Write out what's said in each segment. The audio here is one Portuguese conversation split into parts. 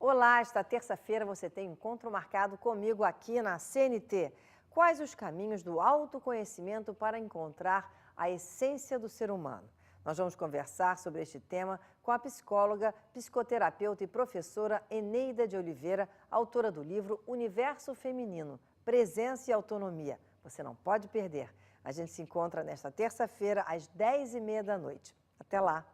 Olá, esta terça-feira você tem encontro marcado comigo aqui na CNT. Quais os caminhos do autoconhecimento para encontrar a essência do ser humano? Nós vamos conversar sobre este tema com a psicóloga, psicoterapeuta e professora Eneida de Oliveira, autora do livro Universo Feminino, Presença e Autonomia. Você não pode perder. A gente se encontra nesta terça-feira às 10h30 da noite. Até lá!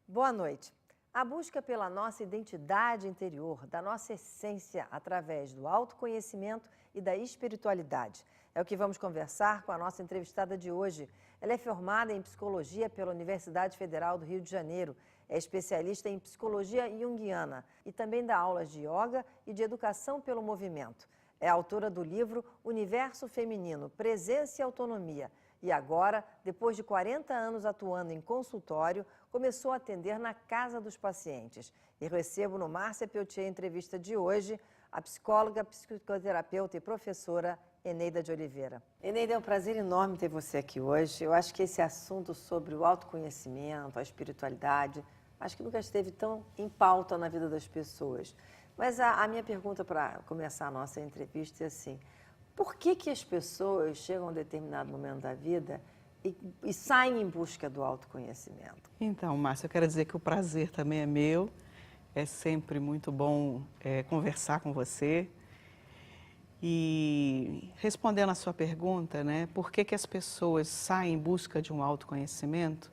Boa noite. A busca pela nossa identidade interior, da nossa essência, através do autoconhecimento e da espiritualidade. É o que vamos conversar com a nossa entrevistada de hoje. Ela é formada em psicologia pela Universidade Federal do Rio de Janeiro, é especialista em psicologia junguiana e também dá aulas de yoga e de educação pelo movimento. É autora do livro Universo Feminino, Presença e Autonomia. E agora, depois de 40 anos atuando em consultório, começou a atender na casa dos pacientes. E recebo no Márcia Peltier, entrevista de hoje, a psicóloga, psicoterapeuta e professora Eneida de Oliveira. Eneida, é um prazer enorme ter você aqui hoje. Eu acho que esse assunto sobre o autoconhecimento, a espiritualidade, acho que nunca esteve tão em pauta na vida das pessoas. Mas a minha pergunta para começar a nossa entrevista é assim: por que as pessoas chegam a um determinado momento da vida e saem em busca do autoconhecimento? Então, Márcia, eu quero dizer que o prazer também é meu. É sempre muito bom conversar com você. E respondendo à sua pergunta, né, por que as pessoas saem em busca de um autoconhecimento?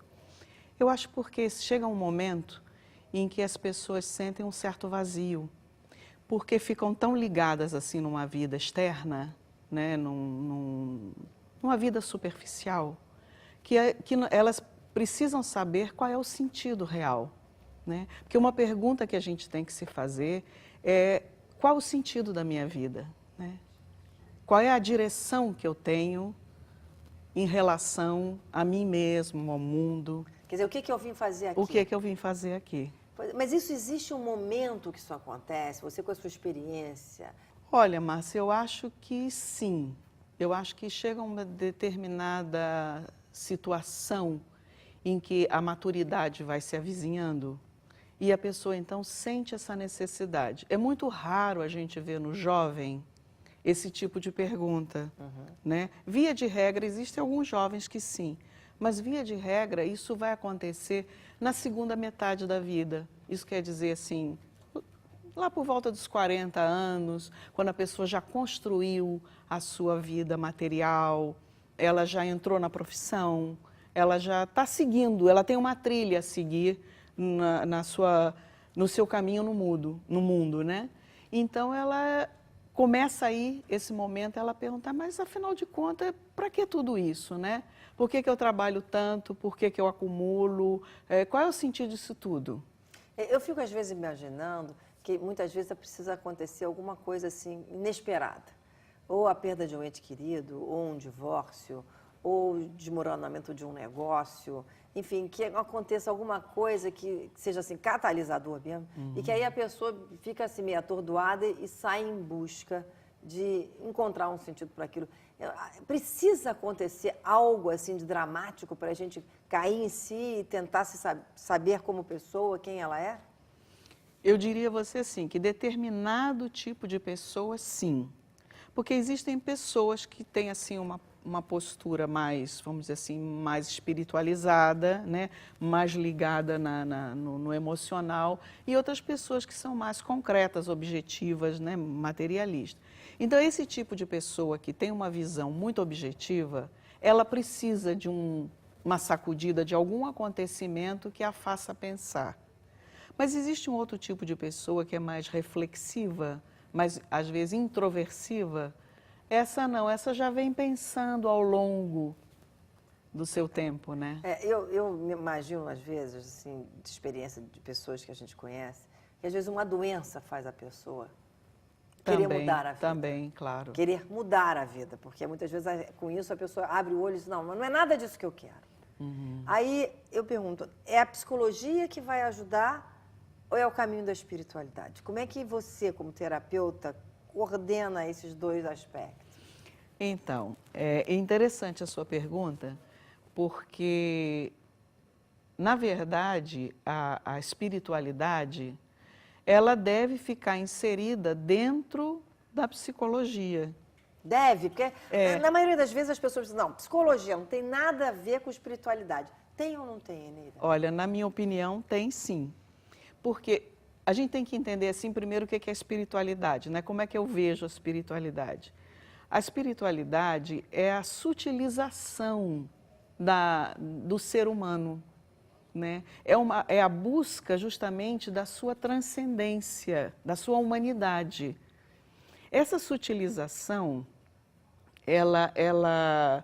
Eu acho porque chega um momento em que as pessoas sentem um certo vazio, porque ficam tão ligadas assim numa vida externa, né, numa vida superficial, que elas precisam saber qual é o sentido real, né? Porque uma pergunta que a gente tem que se fazer é: qual o sentido da minha vida, né? Qual é a direção que eu tenho em relação a mim mesmo, ao mundo? Quer dizer, o que eu vim fazer aqui? O que eu vim fazer aqui? Mas isso existe um momento que isso acontece? Você com a sua experiência? Olha, Márcia, eu acho que sim. Eu acho que chega uma determinada situação em que a maturidade vai se avizinhando e a pessoa então sente essa necessidade. É muito raro a gente ver no jovem esse tipo de pergunta, né? Via de regra, existem alguns jovens que sim, mas via de regra isso vai acontecer na segunda metade da vida. Isso quer dizer assim, lá por volta dos 40 anos, quando a pessoa já construiu a sua vida material, ela já entrou na profissão, ela já está seguindo, ela tem uma trilha a seguir no seu caminho no mundo, né? Então ela começa aí, esse momento, ela perguntar: mas afinal de contas, para que tudo isso, né? Por que eu trabalho tanto? Por que eu acumulo? Qual é o sentido disso tudo? Eu fico às vezes imaginando que muitas vezes precisa acontecer alguma coisa assim inesperada. Ou a perda de um ente querido, ou um divórcio, ou desmoronamento de um negócio, enfim, que aconteça alguma coisa que seja assim catalisador mesmo, e que aí a pessoa fica assim meio atordoada e sai em busca de encontrar um sentido para aquilo. Precisa acontecer algo assim de dramático para a gente cair em si e tentar se saber como pessoa, quem ela é? Eu diria a você assim, que determinado tipo de pessoa, sim. Porque existem pessoas que têm assim uma postura mais, vamos dizer assim, mais espiritualizada, né? Mais ligada no emocional, e outras pessoas que são mais concretas, objetivas, né? Materialistas. Então, esse tipo de pessoa que tem uma visão muito objetiva, ela precisa de uma sacudida, de algum acontecimento que a faça pensar. Mas existe um outro tipo de pessoa que é mais reflexiva, mas às vezes introversiva, essa não, essa já vem pensando ao longo do seu tempo, né? Eu me imagino, às vezes, assim, de experiência de pessoas que a gente conhece, que às vezes uma doença faz a pessoa querer mudar a vida. Também, claro. Querer mudar a vida, porque muitas vezes com isso a pessoa abre o olho e diz, não, mas não é nada disso que eu quero. Aí eu pergunto, é a psicologia que vai ajudar ou é o caminho da espiritualidade? Como é que você, como terapeuta, coordena esses dois aspectos? Então, é interessante a sua pergunta, porque, na verdade, a espiritualidade, ela deve ficar inserida dentro da psicologia. Deve, porque na maioria das vezes as pessoas dizem, não, psicologia não tem nada a ver com espiritualidade. Tem ou não tem, Eneida? Olha, na minha opinião, tem sim. Porque a gente tem que entender, assim, primeiro o que é a espiritualidade, né? Como é que eu vejo a espiritualidade? A espiritualidade é a sutilização do ser humano, né? É a busca justamente da sua transcendência, da sua humanidade. Essa sutilização, ela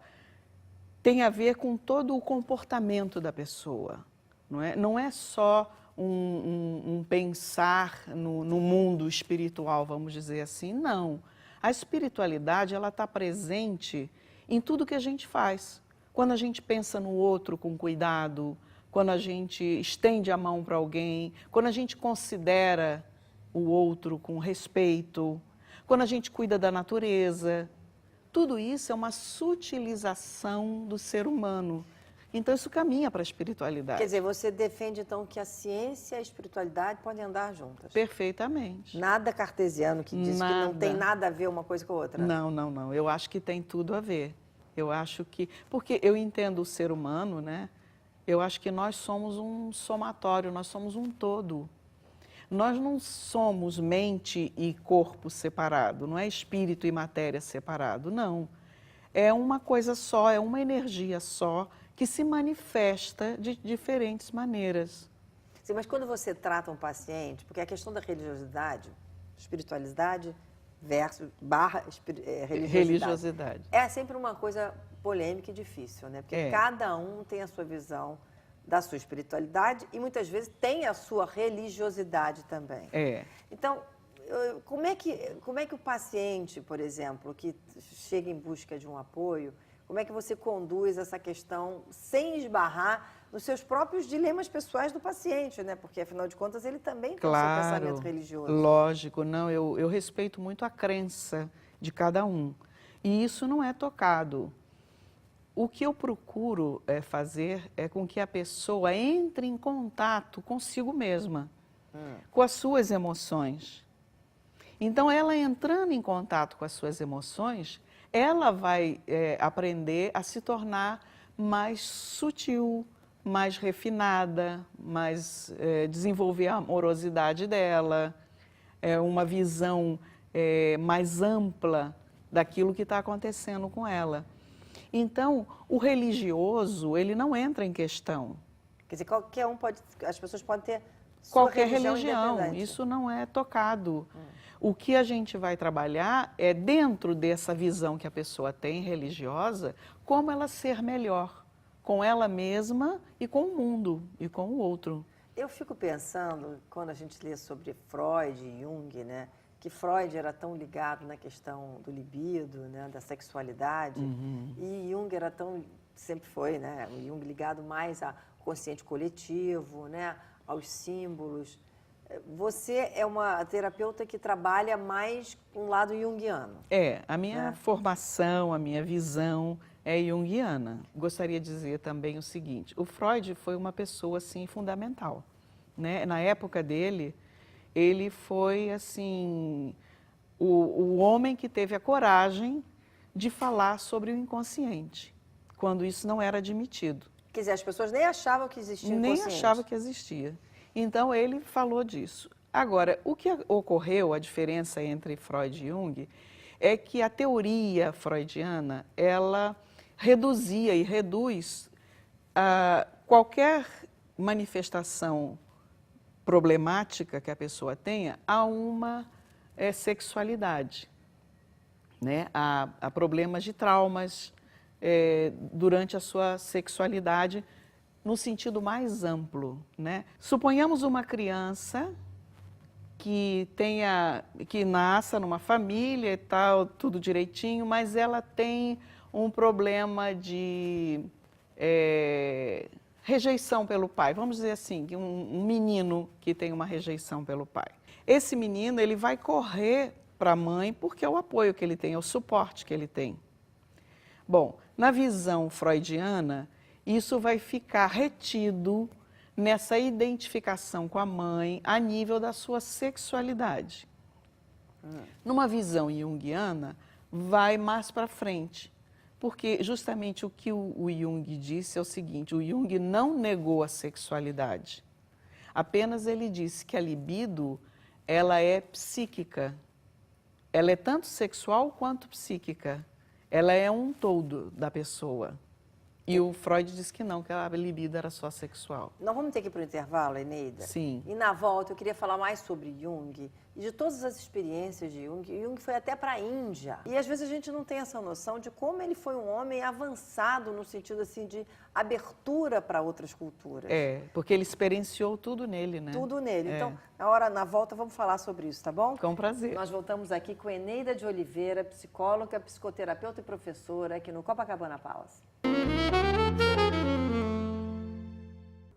tem a ver com todo o comportamento da pessoa, não é? Não é só um pensar no mundo espiritual, vamos dizer assim, não. A espiritualidade, ela está presente em tudo que a gente faz. Quando a gente pensa no outro com cuidado, quando a gente estende a mão para alguém, quando a gente considera o outro com respeito, quando a gente cuida da natureza, tudo isso é uma sutilização do ser humano. Então isso caminha para a espiritualidade. Quer dizer, você defende então que a ciência e a espiritualidade podem andar juntas? Perfeitamente. Nada cartesiano que diz que não tem nada a ver uma coisa com a outra? Não, não, não. Eu acho que tem tudo a ver. Eu acho que... Porque eu entendo o ser humano, né? Eu acho que nós somos um somatório, nós somos um todo. Nós não somos mente e corpo separado, não é espírito e matéria separado, não. É uma coisa só, é uma energia só que se manifesta de diferentes maneiras. Sim, mas quando você trata um paciente, porque a questão da religiosidade, espiritualidade versus religiosidade. É sempre uma coisa polêmica e difícil, né? Porque cada um tem a sua visão da sua espiritualidade e muitas vezes tem a sua religiosidade também. Então, como é que o paciente, por exemplo, que chega em busca de um apoio, como é que você conduz essa questão sem esbarrar nos seus próprios dilemas pessoais do paciente, né? Porque, afinal de contas, ele também tem o seu pensamento religioso. Lógico, não, eu respeito muito a crença de cada um. E isso não é tocado. O que eu procuro fazer é com que a pessoa entre em contato consigo mesma, com as suas emoções. Então, ela entrando em contato com as suas emoções, ela vai aprender a se tornar mais sutil, mais refinada, desenvolver a amorosidade dela, uma visão mais ampla daquilo que está acontecendo com ela. Então, o religioso, ele não entra em questão. Quer dizer, qualquer um pode, as pessoas podem ter qualquer religião, isso não é tocado. O que a gente vai trabalhar é, dentro dessa visão que a pessoa tem religiosa, como ela ser melhor com ela mesma e com o mundo e com o outro. Eu fico pensando, quando a gente lê sobre Freud e Jung, né, que Freud era tão ligado na questão do libido, né, da sexualidade, e Jung era sempre foi, né, o Jung ligado mais ao consciente coletivo, né, aos símbolos. Você é uma terapeuta que trabalha mais com um lado junguiano. A minha formação, a minha visão é junguiana. Gostaria de dizer também o seguinte, o Freud foi uma pessoa, assim, fundamental, né? Na época dele, ele foi, assim, o homem que teve a coragem de falar sobre o inconsciente, quando isso não era admitido. Quer dizer, as pessoas nem achavam que existia inconsciente. Nem achavam que existia. Então, ele falou disso. Agora, o que ocorreu, a diferença entre Freud e Jung, é que a teoria freudiana, ela reduzia e reduz qualquer manifestação problemática que a pessoa tenha a uma sexualidade, né? Há problemas de traumas durante a sua sexualidade, no sentido mais amplo, né? Suponhamos uma criança que nasça numa família e tal, tudo direitinho, mas ela tem um problema de rejeição pelo pai. Vamos dizer assim, um menino que tem uma rejeição pelo pai. Esse menino, ele vai correr para a mãe porque é o apoio que ele tem, é o suporte que ele tem. Bom, na visão freudiana, isso vai ficar retido nessa identificação com a mãe a nível da sua sexualidade. Numa visão junguiana, vai mais para frente, porque justamente o que o Jung disse é o seguinte: o Jung não negou a sexualidade, apenas ele disse que a libido, ela é psíquica, ela é tanto sexual quanto psíquica. Ela é um todo da pessoa. E o Freud disse que não, que a libido era só sexual. Nós vamos ter que ir para o intervalo, Eneida? Sim. E na volta eu queria falar mais sobre Jung e de todas as experiências de Jung. Jung foi até para a Índia. E às vezes a gente não tem essa noção de como ele foi um homem avançado no sentido assim de abertura para outras culturas. Porque ele experienciou tudo nele, né? Tudo nele. Então, na volta vamos falar sobre isso, tá bom? Com prazer. Nós voltamos aqui com Eneida de Oliveira, psicóloga, psicoterapeuta e professora aqui no Copacabana Palace.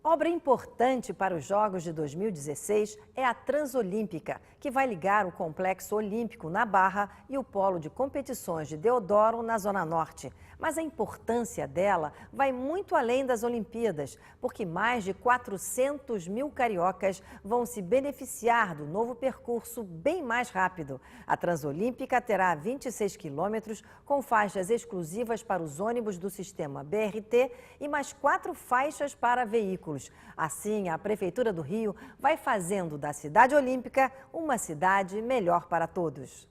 Obra importante para os Jogos de 2016 é a Transolímpica, que vai ligar o Complexo Olímpico na Barra e o Polo de Competições de Deodoro na Zona Norte. Mas a importância dela vai muito além das Olimpíadas, porque mais de 400 mil cariocas vão se beneficiar do novo percurso bem mais rápido. A Transolímpica terá 26 quilômetros, com faixas exclusivas para os ônibus do sistema BRT e mais 4 faixas para veículos. Assim, a Prefeitura do Rio vai fazendo da Cidade Olímpica uma cidade melhor para todos.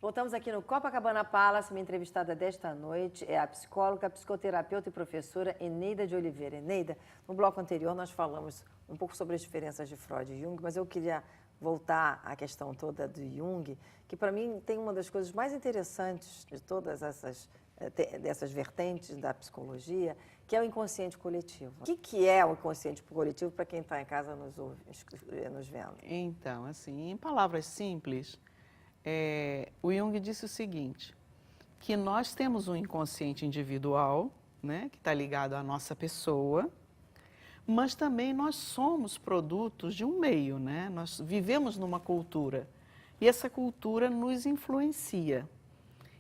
Voltamos aqui no Copacabana Palace. Minha entrevistada desta noite é a psicóloga, psicoterapeuta e professora Eneida de Oliveira. Eneida, no bloco anterior nós falamos um pouco sobre as diferenças de Freud e Jung, mas eu queria voltar à questão toda do Jung, que para mim tem uma das coisas mais interessantes de todas dessas vertentes da psicologia, que é o inconsciente coletivo. O que é o inconsciente coletivo para quem está em casa nos vendo? Então, assim, em palavras simples, o Jung disse o seguinte, que nós temos um inconsciente individual, né, que está ligado à nossa pessoa, mas também nós somos produtos de um meio, né? Nós vivemos numa cultura e essa cultura nos influencia.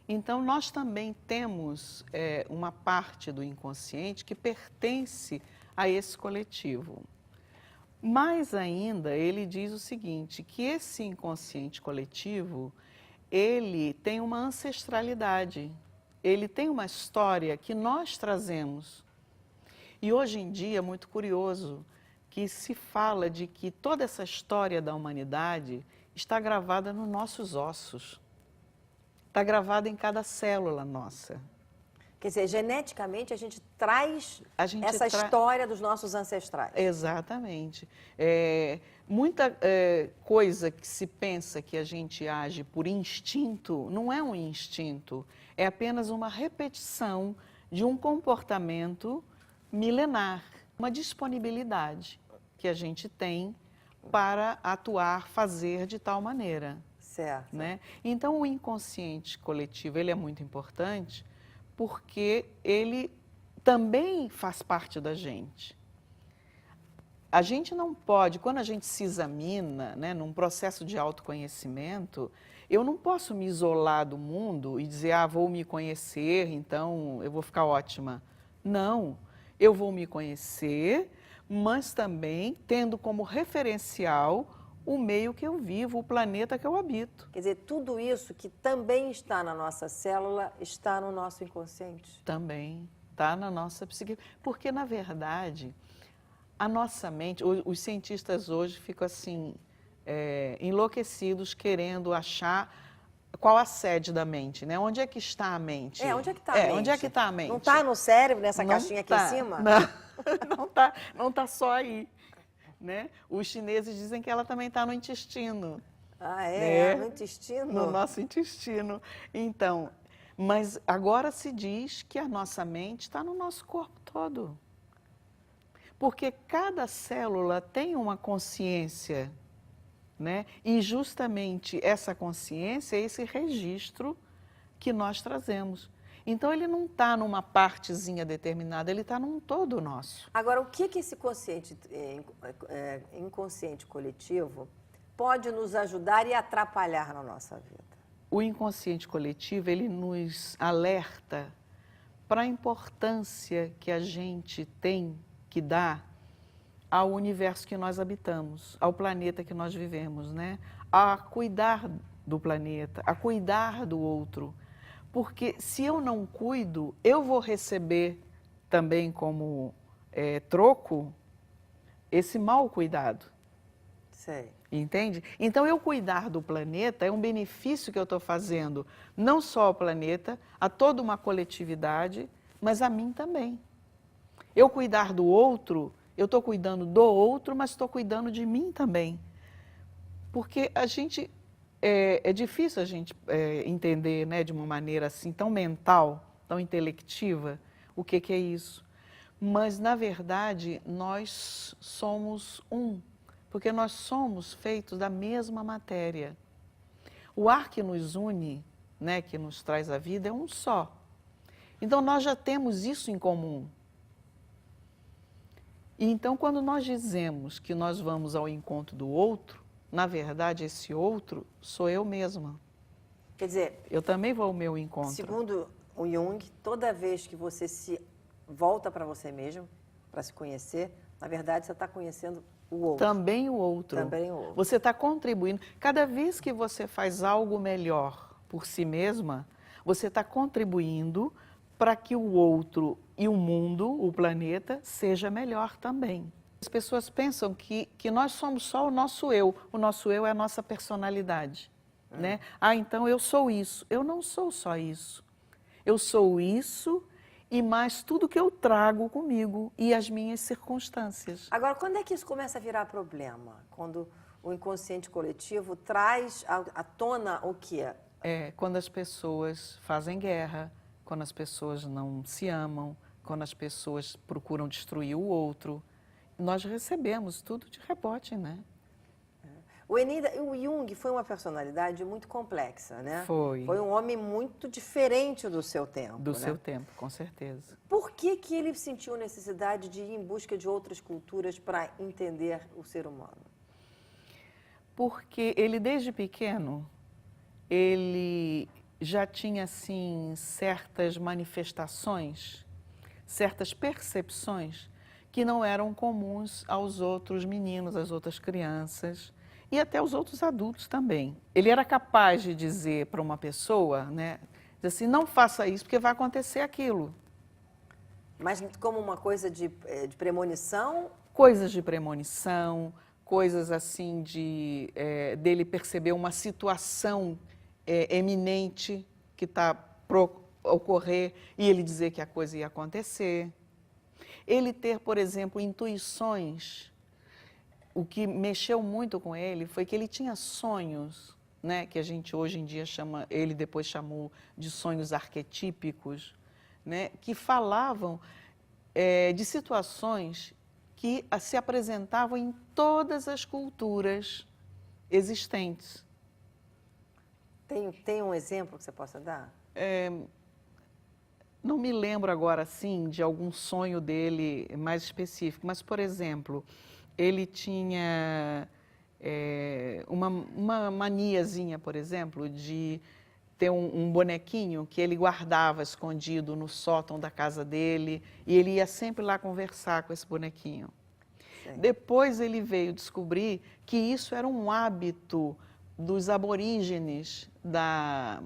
Então, nós também temos uma parte do inconsciente que pertence a esse coletivo. Mais ainda, ele diz o seguinte, que esse inconsciente coletivo, ele tem uma ancestralidade, ele tem uma história que nós trazemos. E hoje em dia é muito curioso que se fala de que toda essa história da humanidade está gravada nos nossos ossos, está gravada em cada célula nossa. Quer dizer, geneticamente a gente traz essa história dos nossos ancestrais. Exatamente. Muita coisa que se pensa que a gente age por instinto, não é um instinto, é apenas uma repetição de um comportamento milenar, uma disponibilidade que a gente tem para atuar, fazer de tal maneira. Certo. Né? Então, o inconsciente coletivo, ele é muito importante, porque ele também faz parte da gente. A gente não pode, quando a gente se examina, né, num processo de autoconhecimento, eu não posso me isolar do mundo e dizer, vou me conhecer, então eu vou ficar ótima. Não, eu vou me conhecer, mas também tendo como referencial o meio que eu vivo, o planeta que eu habito. Quer dizer, tudo isso que também está na nossa célula está no nosso inconsciente? Também, está na nossa psique. Porque, na verdade, a nossa mente, os cientistas hoje ficam assim, enlouquecidos querendo achar qual a sede da mente, né? Onde é que está a mente? Onde é que está a mente? Onde é que está a mente? Não está no cérebro, nessa Não caixinha aqui tá, em cima? não tá só aí, né? Os chineses dizem que ela também está no intestino. Ah, né? No intestino? No nosso intestino. Então, mas agora se diz que a nossa mente está no nosso corpo todo. Porque cada célula tem uma consciência, né? E justamente essa consciência é esse registro que nós trazemos. Então ele não está numa partezinha determinada, ele está num todo nosso. Agora, o que esse inconsciente coletivo pode nos ajudar e atrapalhar na nossa vida? O inconsciente coletivo, ele nos alerta para a importância que a gente tem que dar ao universo que nós habitamos, ao planeta que nós vivemos, né? A cuidar do planeta, a cuidar do outro. Porque se eu não cuido, eu vou receber também como troco esse mau cuidado. Sei. Entende? Então, eu cuidar do planeta é um benefício que eu estou fazendo, não só ao planeta, a toda uma coletividade, mas a mim também. Eu cuidar do outro, eu estou cuidando do outro, mas estou cuidando de mim também. Porque a gente, é difícil a gente entender, né, de uma maneira assim tão mental, tão intelectiva, o que é isso. Mas, na verdade, nós somos um. Porque nós somos feitos da mesma matéria. O ar que nos une, né, que nos traz a vida, é um só. Então, nós já temos isso em comum. E então, quando nós dizemos que nós vamos ao encontro do outro, na verdade, esse outro sou eu mesma. Quer dizer, eu também vou ao meu encontro. Segundo o Jung, toda vez que você se volta para você mesmo, para se conhecer, na verdade, você está conhecendo o outro. Também o outro. Também o outro. Você está contribuindo. Cada vez que você faz algo melhor por si mesma, você está contribuindo para que o outro e o mundo, o planeta, seja melhor também. As pessoas pensam que nós somos só o nosso eu. O nosso eu é a nossa personalidade. Né? Ah, então eu sou isso. Eu não sou só isso. Eu sou isso e mais tudo que eu trago comigo e as minhas circunstâncias. Agora, quando é que isso começa a virar problema? Quando o inconsciente coletivo traz à tona o quê? Quando as pessoas fazem guerra, quando as pessoas não se amam, quando as pessoas procuram destruir o outro. Nós recebemos tudo de rebote, né? O Jung foi uma personalidade muito complexa, né? Foi. Foi um homem muito diferente do seu tempo. Do seu tempo, com certeza. Por que ele sentiu necessidade de ir em busca de outras culturas para entender o ser humano? Porque ele, desde pequeno, ele já tinha, assim, certas manifestações, certas percepções que não eram comuns aos outros meninos, às outras crianças e até os outros adultos também. Ele era capaz de dizer para uma pessoa, né, dizer assim, não faça isso porque vai acontecer aquilo. Mas como uma coisa de premonição? Coisas de premonição, coisas assim dele perceber uma situação eminente que está para ocorrer e ele dizer que a coisa ia acontecer. Ele ter, por exemplo, intuições. O que mexeu muito com ele foi que ele tinha sonhos, né, que a gente hoje em dia chama, ele depois chamou de sonhos arquetípicos, né, que falavam de situações que se apresentavam em todas as culturas existentes. Tem um exemplo que você possa dar? Não me lembro agora, assim, de algum sonho dele mais específico, mas, por exemplo, ele tinha uma maniazinha, por exemplo, de ter um bonequinho que ele guardava escondido no sótão da casa dele e ele ia sempre lá conversar com esse bonequinho. Sim. Depois ele veio descobrir que isso era um hábito dos aborígenes da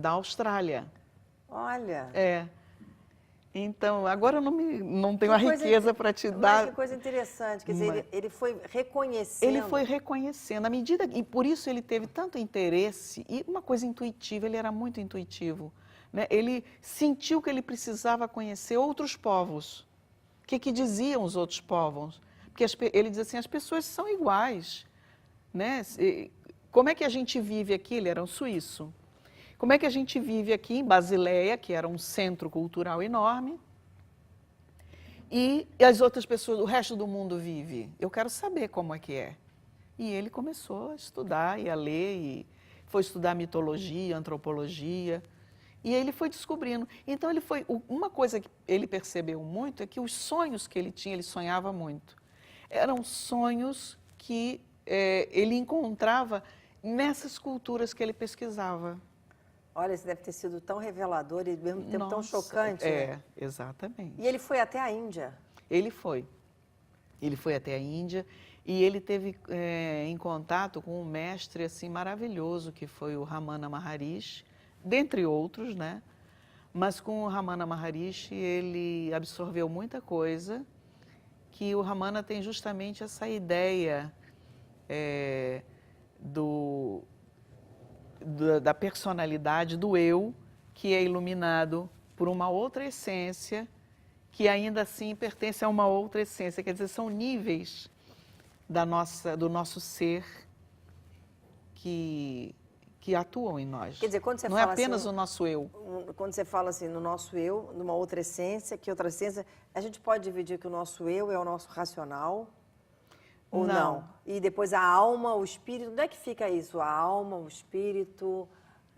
Austrália. Olha! Então, agora eu não tenho a Que coisa riqueza para te dar. Mas que coisa interessante, quer dizer, Mas- ele foi reconhecendo. Ele foi reconhecendo, à medida, e por isso ele teve tanto interesse, e uma coisa intuitiva, ele era muito intuitivo, né? Ele sentiu que ele precisava conhecer outros povos. O que diziam os outros povos? Porque ele diz assim, as pessoas são iguais, né? Como é que a gente vive aqui? Ele era um suíço. Como é que a gente vive aqui em Basileia, que era um centro cultural enorme, e as outras pessoas, o resto do mundo vive? Eu quero saber como é que é. E ele começou a estudar e a ler, e foi estudar mitologia, antropologia, e ele foi descobrindo. Então, uma coisa que ele percebeu muito é que os sonhos que ele tinha, ele sonhava muito. Eram sonhos que ele encontrava nessas culturas que ele pesquisava. Olha, isso deve ter sido tão revelador e ao mesmo tempo tão Nossa, chocante. Né? Exatamente. E ele foi até a Índia. Ele foi. Ele foi até a Índia e ele teve em contato com um mestre assim maravilhoso que foi o Ramana Maharishi, dentre outros, né? Mas com o Ramana Maharishi ele absorveu muita coisa, que o Ramana tem justamente essa ideia da personalidade, do eu, que é iluminado por uma outra essência, que ainda assim pertence a uma outra essência. Quer dizer, são níveis do nosso ser que atuam em nós. Quer dizer, quando você não fala é apenas assim, o nosso eu. Quando você fala assim, no nosso eu, numa outra essência, que outra essência, a gente pode dividir que o nosso eu é o nosso racional, ou não? E depois a alma, o espírito, onde é que fica isso? A alma, o espírito...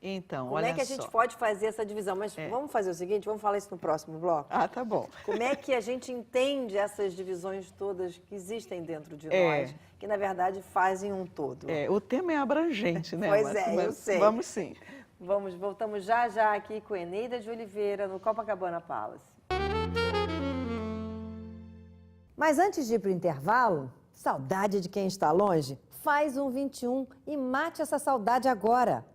Então, Como olha é que a gente só. pode fazer essa divisão? Mas vamos fazer o seguinte, vamos falar isso no próximo bloco? Ah, tá bom. Como é que a gente entende essas divisões todas que existem dentro de nós, que na verdade fazem um todo? O tema é abrangente, né? Pois eu sei. Vamos sim. Voltamos já aqui com Eneida de Oliveira, no Copacabana Palace. Mas antes de ir para o intervalo, saudade de quem está longe? Faz um 21 e mate essa saudade agora.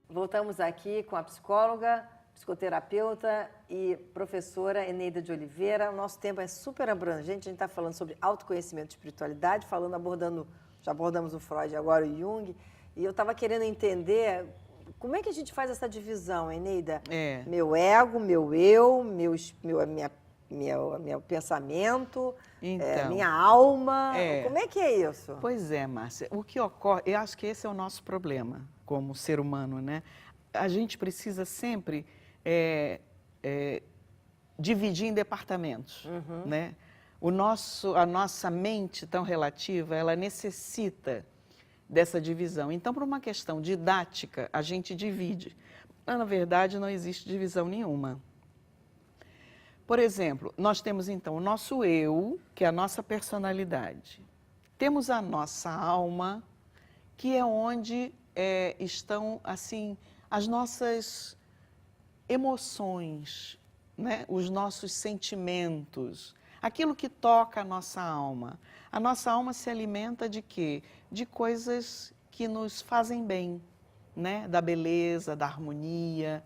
Voltamos aqui com a psicóloga, psicoterapeuta e professora Eneida de Oliveira. O nosso tema é super abrangente, a gente está falando sobre autoconhecimento e espiritualidade, já abordamos o Freud, agora o Jung, e eu estava querendo entender como é que a gente faz essa divisão, Eneida? Meu ego, meu eu, meu pensamento, Então, minha alma, como é que é isso? Pois é, Márcia, o que ocorre, eu acho que esse é o nosso problema como ser humano, né? A gente precisa sempre dividir em departamentos, né? A nossa mente tão relativa, ela necessita dessa divisão. Então, por uma questão didática, a gente divide. Mas, na verdade, não existe divisão nenhuma. Por exemplo, nós temos então o nosso eu, que é a nossa personalidade. Temos a nossa alma, que é onde estão assim as nossas emoções, né? Os nossos sentimentos, aquilo que toca a nossa alma. A nossa alma se alimenta de quê? De coisas que nos fazem bem, né? Da beleza, da harmonia.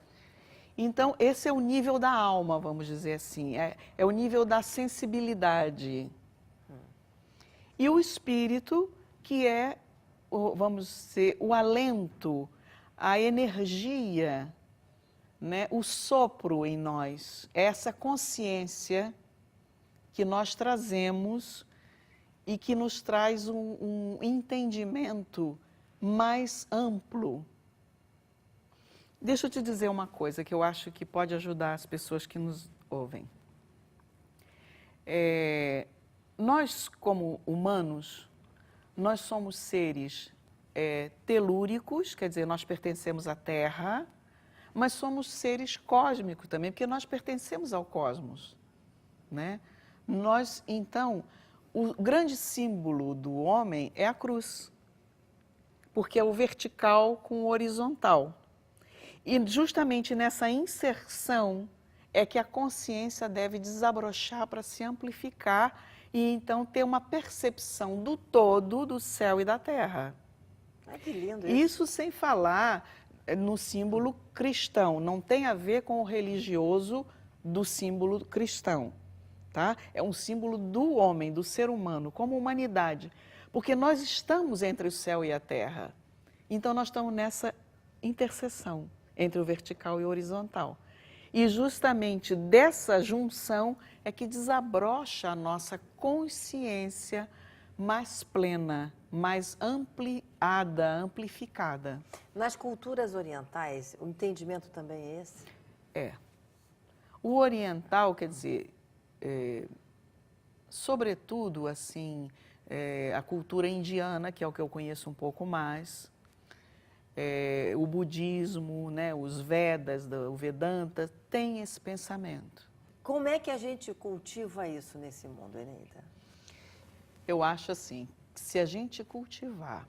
Então, esse é o nível da alma, vamos dizer assim, é o nível da sensibilidade. E o espírito, que é, vamos dizer, o alento, a energia, né? O sopro em nós, essa consciência que nós trazemos e que nos traz um entendimento mais amplo. Deixa eu te dizer uma coisa que eu acho que pode ajudar as pessoas que nos ouvem. Nós, como humanos, nós somos seres telúricos, quer dizer, nós pertencemos à Terra, mas somos seres cósmicos também, porque nós pertencemos ao cosmos, né? Então, o grande símbolo do homem é a cruz. porque é o vertical com o horizontal. E justamente nessa inserção é que a consciência deve desabrochar para se amplificar e então ter uma percepção do todo do céu e da terra. Ai, que lindo isso. Isso sem falar no símbolo cristão, não tem a ver com o religioso do símbolo cristão, tá? É um símbolo do homem, do ser humano, como humanidade, porque nós estamos entre o céu e a terra, então nós estamos nessa interseção entre o vertical e o horizontal. E justamente dessa junção é que desabrocha a nossa consciência mais plena, mais ampliada, amplificada. Nas culturas orientais, o entendimento também é esse? É. O oriental, quer dizer, sobretudo, assim, a cultura indiana, que é o que eu conheço um pouco mais, o budismo, né, os Vedas, o Vedanta, tem esse pensamento. Como é que a gente cultiva isso nesse mundo, Eneida? Eu acho assim, que se a gente cultivar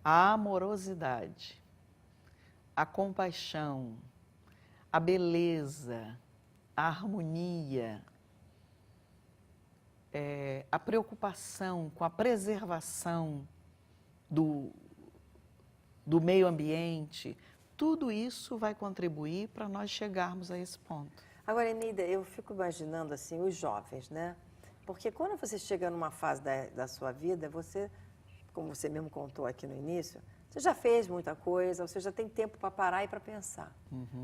a amorosidade, a compaixão, a beleza, a harmonia, a preocupação com a preservação do meio ambiente, tudo isso vai contribuir para nós chegarmos a esse ponto. Agora, Eneida, eu fico imaginando assim, os jovens, né? Porque quando você chega numa fase da sua vida, você, como você mesmo contou aqui no início, você já fez muita coisa, você já tem tempo para parar e para pensar.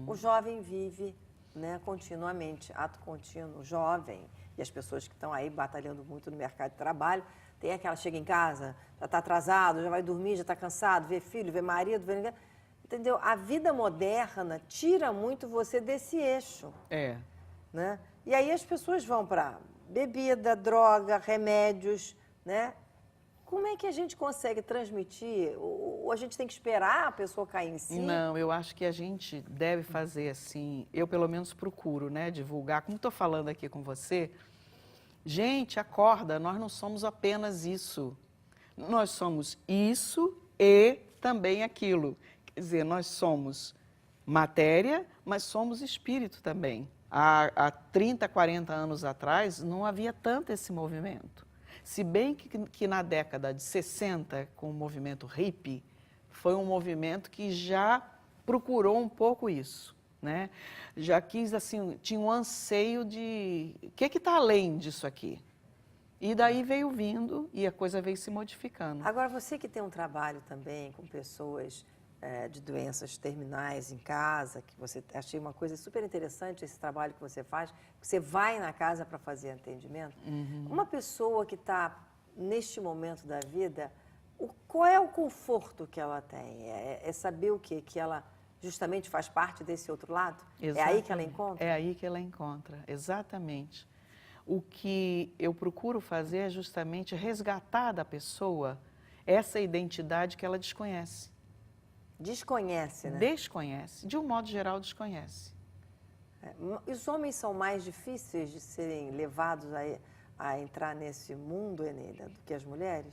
O jovem vive, né, continuamente, ato contínuo, jovem, e as pessoas que estão aí batalhando muito no mercado de trabalho, tem aquela, chega em casa, já está atrasado, já vai dormir, já está cansado, vê filho, vê marido, vê ninguém. Entendeu? A vida moderna tira muito você desse eixo. Né? E aí as pessoas vão para bebida, droga, remédios, né? Como é que a gente consegue transmitir? Ou a gente tem que esperar a pessoa cair em si? Não, eu acho que a gente deve fazer assim, eu pelo menos procuro, né, divulgar, como estou falando aqui com você, gente, acorda, nós não somos apenas isso, nós somos isso e também aquilo, quer dizer, nós somos matéria, mas somos espírito também. Há 30, 40 anos atrás não havia tanto esse movimento. Se bem que na década de 60, com o movimento hippie, foi um movimento que já procurou um pouco isso, né? Já quis, assim, tinha um anseio de o que está além disso aqui? E daí veio vindo e a coisa veio se modificando. Agora, você que tem um trabalho também com pessoas de doenças terminais em casa, que você achei uma coisa super interessante esse trabalho que você faz, você vai na casa para fazer atendimento. Uma pessoa que está neste momento da vida, qual é o conforto que ela tem? É saber o quê? Que ela justamente faz parte desse outro lado? Exatamente. É aí que ela encontra? É aí que ela encontra, exatamente. O que eu procuro fazer é justamente resgatar da pessoa essa identidade que ela desconhece. Desconhece, né? Desconhece, de um modo geral desconhece. Os homens são mais difíceis de serem levados a entrar nesse mundo, Eneida, do que as mulheres?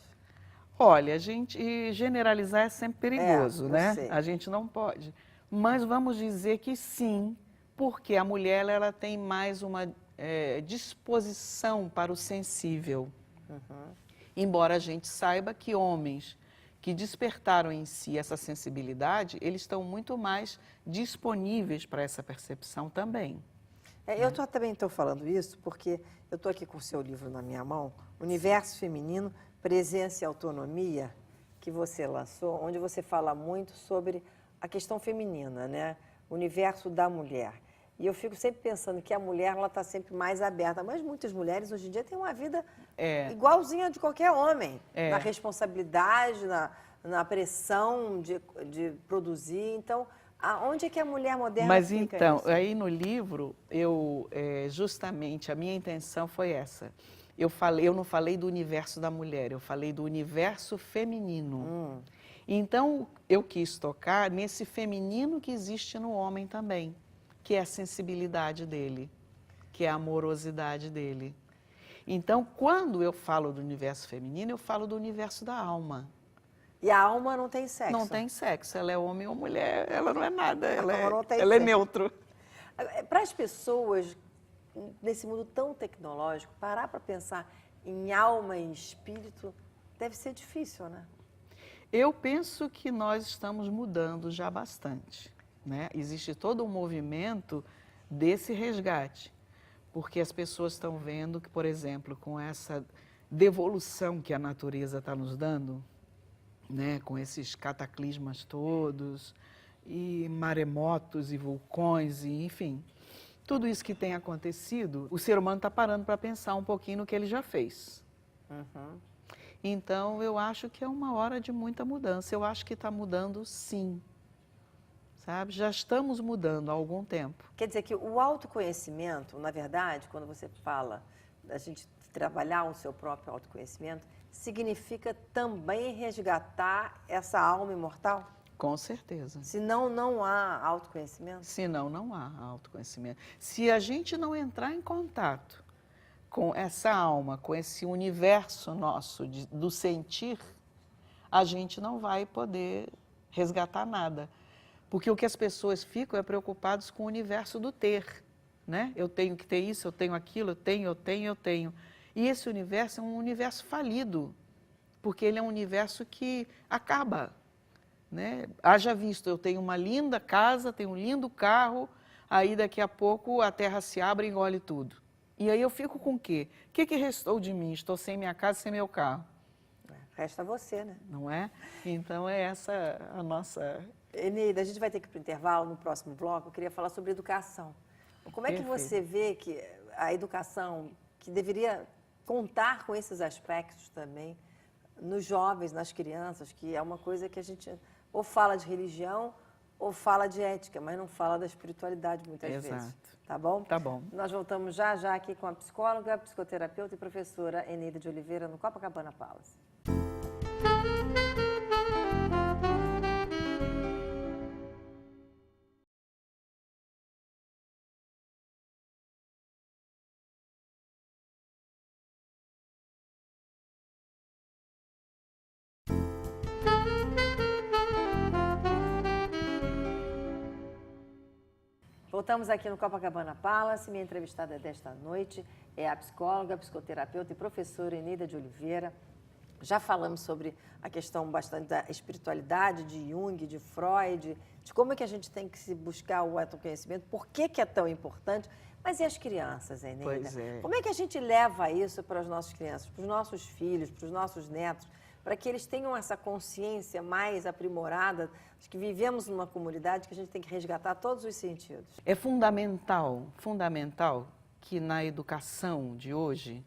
Olha, a gente generalizar é sempre perigoso, né? Sei. A gente não pode. Mas vamos dizer que sim, porque a mulher ela tem mais uma disposição para o sensível. Embora a gente saiba que homens que despertaram em si essa sensibilidade, eles estão muito mais disponíveis para essa percepção também. Eu também estou falando isso porque eu estou aqui com o seu livro na minha mão, Universo Feminino, Presença e Autonomia, que você lançou, onde você fala muito sobre a questão feminina, né? O universo da mulher. E eu fico sempre pensando que a mulher está sempre mais aberta, mas muitas mulheres hoje em dia têm uma vida igualzinha de qualquer homem, na responsabilidade, na pressão de produzir. Então, onde é que a mulher moderna Mas fica então, nisso? aí no livro, justamente a minha intenção foi essa. Eu não falei do universo da mulher, eu falei do universo feminino. Então, eu quis tocar nesse feminino que existe no homem também, que é a sensibilidade dele, que é a amorosidade dele. Então, quando eu falo do universo feminino, eu falo do universo da alma, E a alma não tem sexo? Não tem sexo, ela é homem ou mulher, ela não é nada, ela é ela é neutro. Para as pessoas, nesse mundo tão tecnológico, parar para pensar em alma e espírito deve ser difícil, né? Eu penso que nós estamos mudando já bastante, né? Existe todo um movimento desse resgate, porque as pessoas estão vendo que, por exemplo, com essa devolução que a natureza está nos dando, né? Com esses cataclismas todos, e maremotos e vulcões, e enfim, tudo isso que tem acontecido, o ser humano está parando para pensar um pouquinho no que ele já fez. Uhum. Então, eu acho que é uma hora de muita mudança. Eu acho que está mudando, sim. Sabe? Já estamos mudando há algum tempo. Quer dizer que o autoconhecimento, na verdade, quando você fala da gente trabalhar o seu próprio autoconhecimento, significa também resgatar essa alma imortal? Com certeza. Senão, não há autoconhecimento? Senão, não há autoconhecimento. Se a gente não entrar em contato com essa alma, com esse universo nosso do sentir, a gente não vai poder resgatar nada. Porque o que as pessoas ficam é preocupadas com o universo do ter, né? Eu tenho que ter isso, eu tenho aquilo, eu tenho. E esse universo é um universo falido, porque ele é um universo que acaba, né? Haja visto, eu tenho uma linda casa, tenho um lindo carro, aí daqui a pouco a terra se abre e engole tudo. E aí eu fico com o quê? O que restou de mim? Estou sem minha casa, sem meu carro. Resta você, né? Não é? Então é essa a nossa... Eneida, a gente vai ter que ir para o intervalo no próximo bloco. Eu queria falar sobre educação. Como é que você vê que a educação, que deveria contar com esses aspectos também, nos jovens, nas crianças, que é uma coisa que a gente ou fala de religião ou fala de ética, mas não fala da espiritualidade muitas vezes. Tá bom? Tá bom. Nós voltamos já aqui com a psicóloga, psicoterapeuta e professora Eneida de Oliveira, no Copacabana Palace. Voltamos aqui no Copacabana Palace. Minha entrevistada desta noite é a psicóloga, psicoterapeuta e professora Eneida de Oliveira. Já falamos sobre a questão bastante da espiritualidade, de Jung, de Freud, de como é que a gente tem que se buscar o autoconhecimento, por que é tão importante. Mas e as crianças, Eneida? Pois é. Como é que a gente leva isso para as nossas crianças, para os nossos filhos, para os nossos netos, para que eles tenham essa consciência mais aprimorada de que vivemos numa comunidade que a gente tem que resgatar todos os sentidos? É fundamental que na educação de hoje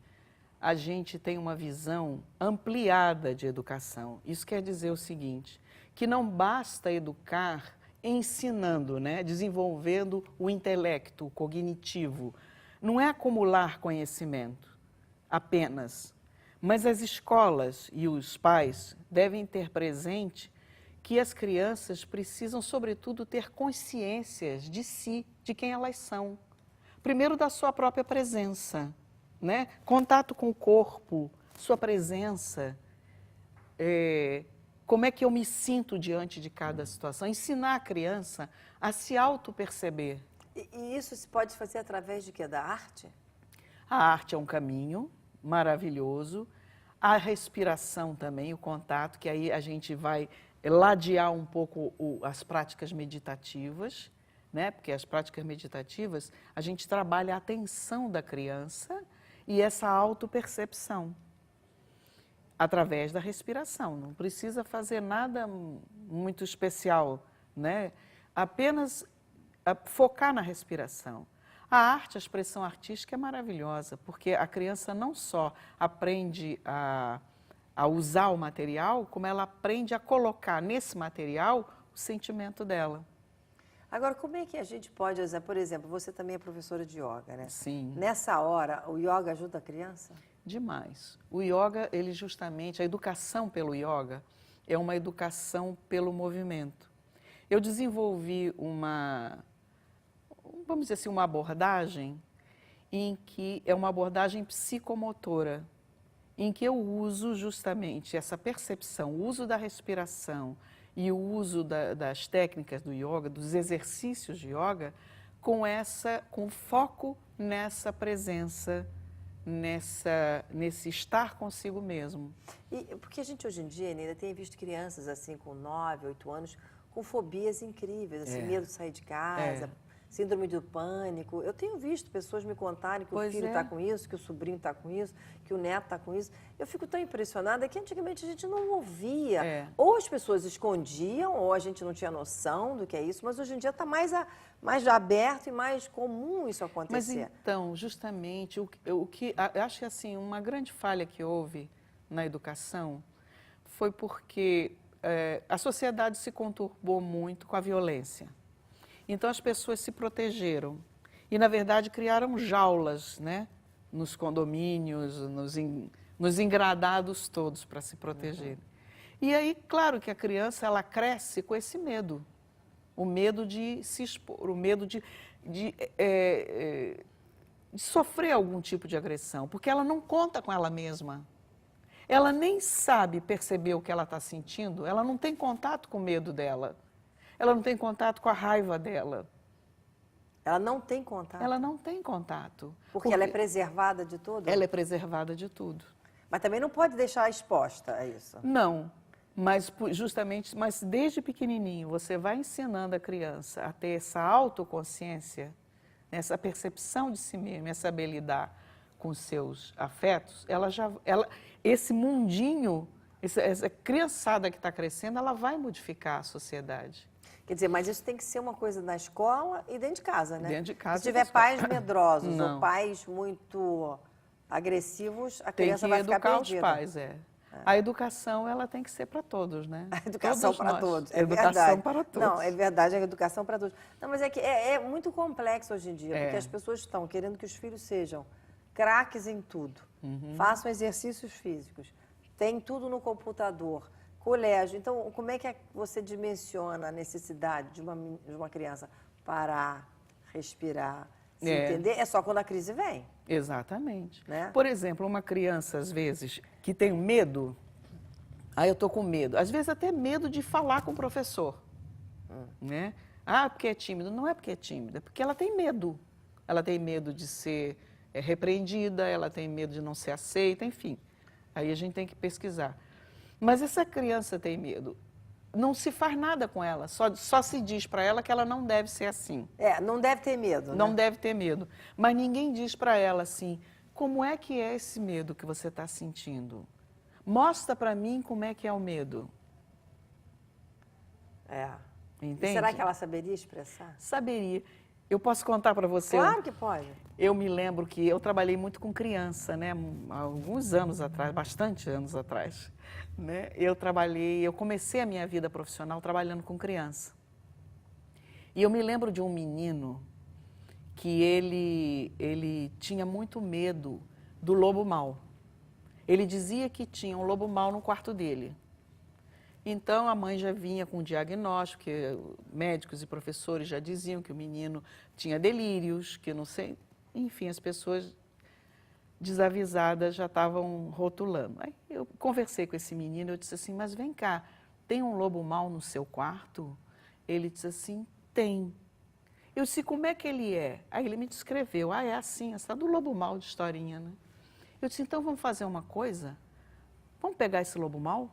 a gente tenha uma visão ampliada de educação. Isso quer dizer o seguinte, que não basta educar ensinando, né? Desenvolvendo o intelecto, o cognitivo. Não é acumular conhecimento apenas, mas as escolas e os pais devem ter presente que as crianças precisam, sobretudo, ter consciências de si, de quem elas são. Primeiro, da sua própria presença, né? Contato com o corpo, sua presença, como é que eu me sinto diante de cada situação. Ensinar a criança a se auto-perceber. E isso se pode fazer através de quê? Da arte? A arte é um caminho maravilhoso, a respiração também, o contato, que aí a gente vai ladear um pouco as práticas meditativas, né? Porque as práticas meditativas, a gente trabalha a atenção da criança e essa autopercepção, através da respiração. Não precisa fazer nada muito especial, né? Apenas focar na respiração. A arte, a expressão artística é maravilhosa, porque a criança não só aprende a usar o material, como ela aprende a colocar nesse material o sentimento dela. Agora, como é que a gente pode usar, por exemplo, você também é professora de yoga, né? Sim. Nessa hora, o yoga ajuda a criança? Demais. O yoga, ele justamente, a educação pelo yoga é uma educação pelo movimento. Eu desenvolvi vamos dizer assim, uma abordagem em que é uma abordagem psicomotora, em que eu uso justamente essa percepção, o uso da respiração e o uso das técnicas do yoga, dos exercícios de yoga, com foco nessa presença, nesse estar consigo mesmo. E porque a gente hoje em dia ainda tem visto crianças assim com 9, 8 anos com fobias incríveis, assim, medo de sair de casa, síndrome do pânico. Eu tenho visto pessoas me contarem que o filho está com isso, que o sobrinho está com isso, que o neto está com isso. Eu fico tão impressionada que antigamente a gente não ouvia. Ou as pessoas escondiam, ou a gente não tinha noção do que é isso, mas hoje em dia está mais aberto e mais comum isso acontecer. Mas então, justamente, eu acho que assim, uma grande falha que houve na educação foi porque a sociedade se conturbou muito com a violência. Então as pessoas se protegeram e, na verdade, criaram jaulas, né, nos condomínios, nos engradados todos para se protegerem. E aí, claro que a criança ela cresce com esse medo, o medo de se expor, o medo de sofrer algum tipo de agressão, porque ela não conta com ela mesma. Ela nem sabe perceber o que ela está sentindo, ela não tem contato com o medo dela. Ela não tem contato com a raiva dela. Ela não tem contato? Ela não tem contato. Porque ela é preservada de tudo? Ela é preservada de tudo. Mas também não pode deixar exposta a isso? Não, mas desde pequenininho você vai ensinando a criança a ter essa autoconsciência, essa percepção de si mesma, a saber lidar com os seus afetos, esse mundinho, essa criançada que está crescendo, ela vai modificar a sociedade. Quer dizer, mas isso tem que ser uma coisa na escola e dentro de casa, né? Dentro de casa. Se tiver pais medrosos ou pais muito agressivos, a criança vai ficar perdida. Tem que educar os pais, A educação, ela tem que ser para todos, né? A educação para todos, é educação verdade. para todos. Não, é verdade, a educação para todos. Não, mas é que é muito complexo hoje em dia, porque as pessoas estão querendo que os filhos sejam craques em tudo, façam exercícios físicos, tem tudo no computador, colégio. Então, como é que você dimensiona a necessidade de uma criança parar, respirar, se entender? É só quando a crise vem. Exatamente. Né? Por exemplo, uma criança, às vezes, que tem medo, eu estou com medo, às vezes até medo de falar com o professor. Né? Porque é tímido. Não é porque é tímida, é porque ela tem medo. Ela tem medo de ser repreendida, ela tem medo de não ser aceita, enfim. Aí a gente tem que pesquisar. Mas essa criança tem medo. Não se faz nada com ela, só se diz para ela que ela não deve ser assim. Não deve ter medo, né? Não deve ter medo. Mas ninguém diz para ela assim, como é que é esse medo que você está sentindo? Mostra para mim como é que é o medo. Entende? E será que ela saberia expressar? Saberia. Eu posso contar para você? Claro que pode. Eu me lembro que eu trabalhei muito com criança, né? Há alguns anos atrás, bastante anos atrás. Né? Eu comecei a minha vida profissional trabalhando com criança. E eu me lembro de um menino que ele tinha muito medo do lobo mau. Ele dizia que tinha um lobo mau no quarto dele. Então, a mãe já vinha com um diagnóstico, que médicos e professores já diziam que o menino tinha delírios, que não sei... Enfim, as pessoas desavisadas já estavam rotulando. Aí eu conversei com esse menino, eu disse assim, mas vem cá, tem um lobo mau no seu quarto? Ele disse assim, tem. Eu disse, como é que ele é? Aí ele me descreveu, é assim, essa do lobo mau de historinha, né? Eu disse, então vamos fazer uma coisa? Vamos pegar esse lobo mau?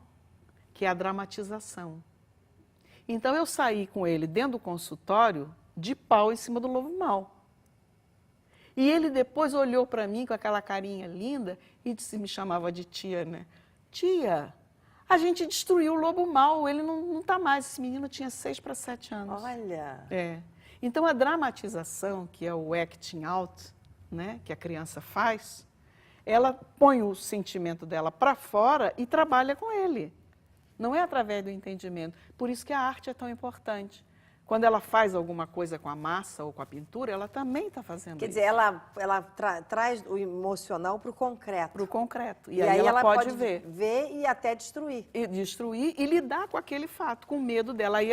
Que é a dramatização. Então, eu saí com ele dentro do consultório, de pau em cima do lobo mau. E ele depois olhou para mim com aquela carinha linda e disse, me chamava de tia, né? Tia, a gente destruiu o lobo mau, ele não está mais. Esse menino tinha 6 para 7 anos. Olha! Então, a dramatização, que é o acting out, né, que a criança faz, ela põe o sentimento dela para fora e trabalha com ele. Não é através do entendimento. Por isso que a arte é tão importante. Quando ela faz alguma coisa com a massa ou com a pintura, ela também está fazendo isso. Quer dizer, ela traz o emocional para o concreto. Para o concreto. E aí ela pode ver. Ver e até destruir. E destruir e lidar com aquele fato, com o medo dela. Aí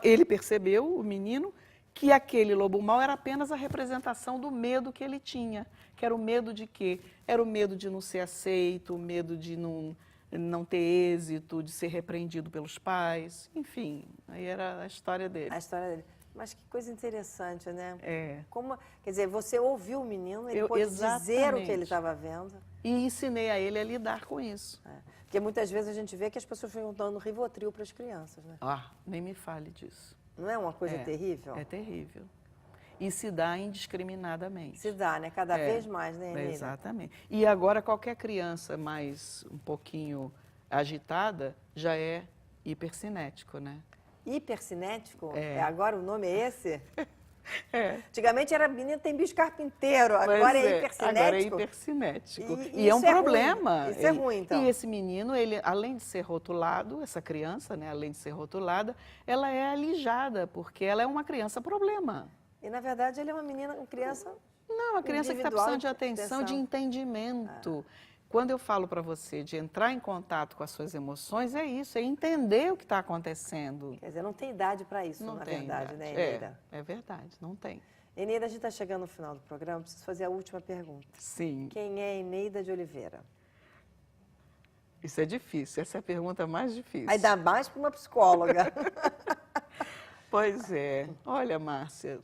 ele percebeu, o menino, que aquele lobo mau era apenas a representação do medo que ele tinha. Que era o medo de quê? Era o medo de não ser aceito, o medo de não ter êxito, de ser repreendido pelos pais. Enfim, aí era a história dele. A história dele. Mas que coisa interessante, né? É. Como, quer dizer, você ouviu o menino, ele pôde dizer o que ele estava vendo. E ensinei a ele a lidar com isso. Porque muitas vezes a gente vê que as pessoas ficam dando Rivotril para as crianças, né? Ah, nem me fale disso. Não é uma coisa terrível? É terrível. E se dá indiscriminadamente. Se dá, né? Cada vez mais, né, Eneida? Exatamente. E agora qualquer criança mais um pouquinho agitada já é hipercinético, né? Hipercinético? É. Agora o nome é esse? É. Antigamente era menino tem bicho carpinteiro, agora é hipercinético. Agora é hipercinético. E é um isso é problema. ruim. Isso é ruim, então. E esse menino, ele, além de ser rotulado, essa criança, né, além de ser rotulada, ela é alijada, porque ela é uma criança problema. E, na verdade, ele é uma criança Não, uma criança que está precisando de atenção, de entendimento. Quando eu falo para você de entrar em contato com as suas emoções, é isso, é entender o que está acontecendo. Quer dizer, não tem idade para isso, Não na tem verdade, idade. né, Eneida? É verdade, não tem. Eneida, a gente está chegando no final do programa, preciso fazer a última pergunta. Sim. Quem é Eneida de Oliveira? Isso é difícil, essa é a pergunta mais difícil. Ainda mais para uma psicóloga. Pois é. Olha, Márcia,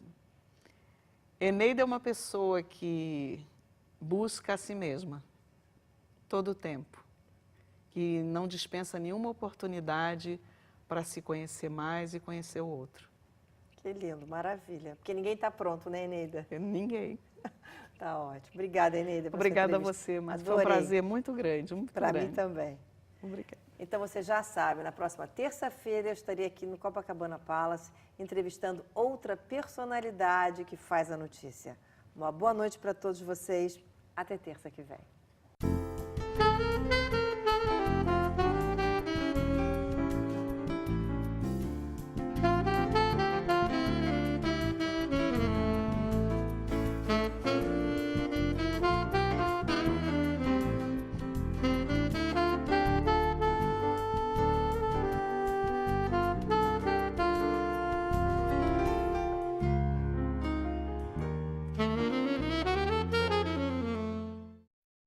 Eneida é uma pessoa que busca a si mesma todo o tempo, que não dispensa nenhuma oportunidade para se conhecer mais e conhecer o outro. Que lindo, maravilha. Porque ninguém está pronto, né, Eneida? Ninguém. Tá ótimo. Obrigada, Eneida. Obrigada a você, mas foi um prazer muito grande, muito grande. Para mim também. Obrigada. Então você já sabe, na próxima terça-feira eu estarei aqui no Copacabana Palace entrevistando outra personalidade que faz a notícia. Uma boa noite para todos vocês. Até terça que vem.